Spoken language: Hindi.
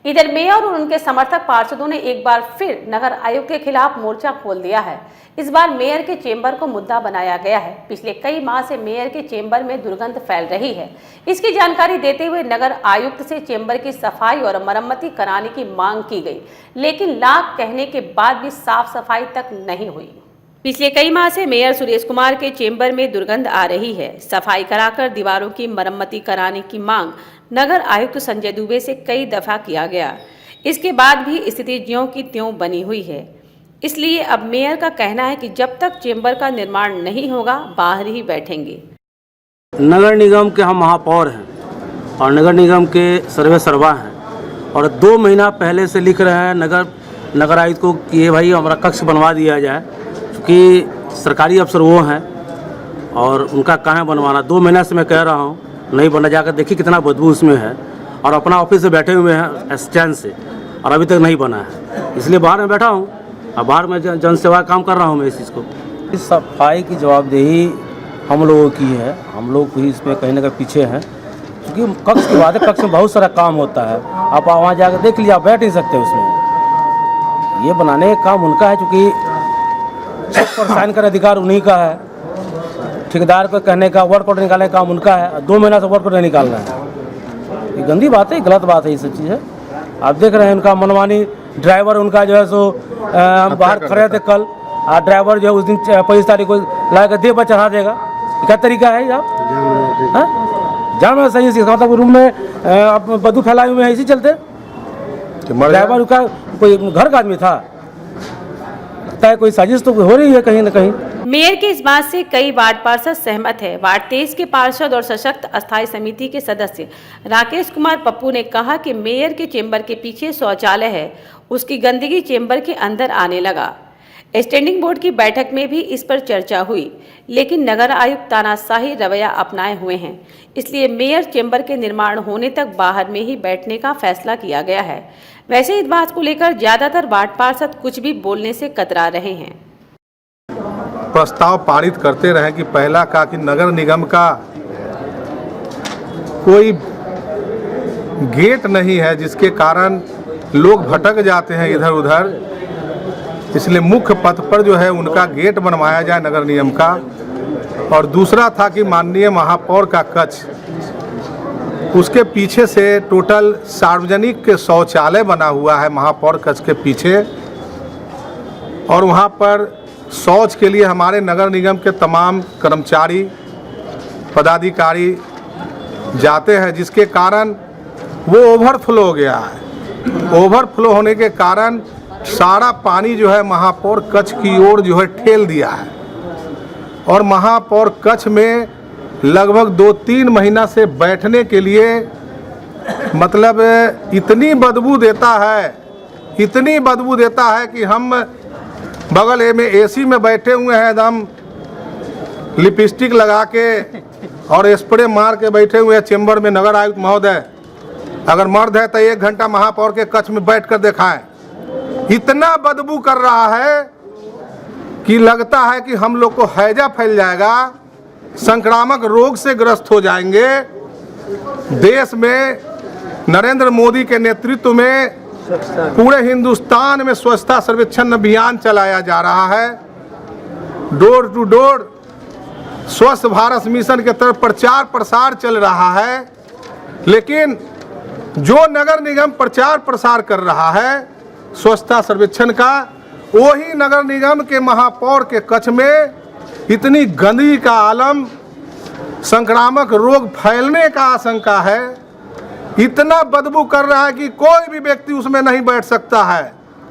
इधर मेयर और उनके समर्थक पार्षदों ने एक बार फिर नगर आयुक्त के खिलाफ मोर्चा खोल दिया है। इस बार मेयर के चेंबर को मुद्दा बनाया गया है। पिछले कई माह से मेयर के चेंबर में दुर्गंध फैल रही है। इसकी जानकारी देते हुए नगर आयुक्त से चेंबर की सफाई और मरम्मती कराने की मांग की गई, लेकिन लाख कहने के बाद भी साफ सफाई तक नहीं हुई। पिछले कई माह से मेयर सुरेश कुमार के चेंबर में दुर्गंध आ रही है। सफाई कराकर दीवारों की मरम्मती कराने की मांग नगर आयुक्त संजय दुबे से कई दफा किया गया। इसके बाद भी स्थिति ज्यों की त्यों बनी हुई है। इसलिए अब मेयर का कहना है कि जब तक चेंबर का निर्माण नहीं होगा बाहर ही बैठेंगे। नगर निगम के हम महापौर हैं और नगर निगम के सर्वे सर्वा हैं और 2 महीना पहले से लिख रहे हैं नगर आयुक्त को कि ये भाई हमारा कक्ष बनवा दिया जाए, क्योंकि सरकारी अफसर वो हैं और उनका कहाँ बनवाना। 2 महीना से मैं कह रहा हूँ नहीं बना, जाकर देखिए कितना बदबू उसमें है और अपना ऑफिस से बैठे हुए हैं स्टैंड से और अभी तक नहीं बना है। इसलिए बाहर में बैठा हूँ और बाहर में जन सेवा काम कर रहा हूँ मैं इस चीज़ को। इस सफाई की जवाबदेही हम लोगों की है, हम लोग भी इसमें कहीं ना कहीं पीछे हैं, क्योंकि कक्ष की बात है, कक्ष में बहुत सारा काम होता है। आप वहाँ जाकर देख लीजिए, आप बैठ नहीं सकते उसमें। ये बनाने का काम उनका है, चूँकि चेक पर साइन करने अधिकार उन्हीं का है। ठेकेदार को कहने का वर्क ऑर्डर निकालने का काम उनका है। 2 महीना से वर्क ऑर्डर निकालना है, ये गंदी बात है, गलत बात है, ये सब चीज़ है। आप देख रहे हैं उनका मनमानी ड्राइवर उनका जो है सो हम बाहर खड़े थे कल, ड्राइवर जो है उस दिन 25 तारीख को लाकर देह पर चढ़ा देगा। क्या तरीका है आप जान सही से मतलब रूम में आप बदबू फैलाए हुए हैं, इसी चलते ड्राइवर का कोई घर का आदमी था, लगता है कोई साजिश तो हो रही है कहीं ना कहीं। मेयर के इस बात से कई वार्ड पार्षद सहमत है। वार्ड 23 के पार्षद और सशक्त अस्थायी समिति के सदस्य राकेश कुमार पप्पू ने कहा कि मेयर के चेंबर के पीछे शौचालय है, उसकी गंदगी चेंबर के अंदर आने लगा। स्टैंडिंग बोर्ड की बैठक में भी इस पर चर्चा हुई, लेकिन नगर आयुक्त तानाशाही रवैया अपनाए हुए हैं। इसलिए मेयर चेंबर के निर्माण होने तक बाहर में ही बैठने का फैसला किया गया है। वैसे इस बात को लेकर ज्यादातर वार्ड पार्षद कुछ भी बोलने से कतरा रहे हैं। प्रस्ताव पारित करते रहे कि पहला का कि नगर निगम का कोई गेट नहीं है जिसके कारण लोग भटक जाते हैं इधर उधर, इसलिए मुख्य पथ पर जो है उनका गेट बनवाया जाए नगर निगम का। और दूसरा था कि माननीय महापौर का कक्ष, उसके पीछे से टोटल सार्वजनिक के शौचालय बना हुआ है महापौर कक्ष के पीछे, और वहाँ पर शौच के लिए हमारे नगर निगम के तमाम कर्मचारी पदाधिकारी जाते हैं, जिसके कारण वो ओवरफ्लो हो गया है। ओवरफ्लो होने के कारण सारा पानी जो है महापौर कक्ष की ओर जो है ठेल दिया है, और महापौर कक्ष में लगभग 2-3 महीना से बैठने के लिए मतलब इतनी बदबू देता है कि हम बगल में एसी में बैठे हुए हैं, एकदम लिपस्टिक लगा के और स्प्रे मार के बैठे हुए हैं चेंबर में। नगर आयुक्त महोदय, अगर मर्द है तो 1 घंटा महापौर के कक्ष में बैठ कर दिखाएं। इतना बदबू कर रहा है कि लगता है कि हम लोग को हैजा फैल जाएगा, संक्रामक रोग से ग्रस्त हो जाएंगे। देश में नरेंद्र मोदी के नेतृत्व में पूरे हिंदुस्तान में स्वच्छता सर्वेक्षण अभियान चलाया जा रहा है। डोर टू डोर स्वच्छ भारत मिशन के तरफ प्रचार प्रसार चल रहा है, लेकिन जो नगर निगम प्रचार प्रसार कर रहा है स्वच्छता सर्वेक्षण का, वही नगर निगम के महापौर के कक्ष में इतनी गंदगी का आलम, संक्रामक रोग फैलने का आशंका है। इतना बदबू कर रहा है कि कोई भी व्यक्ति उसमें नहीं बैठ सकता है।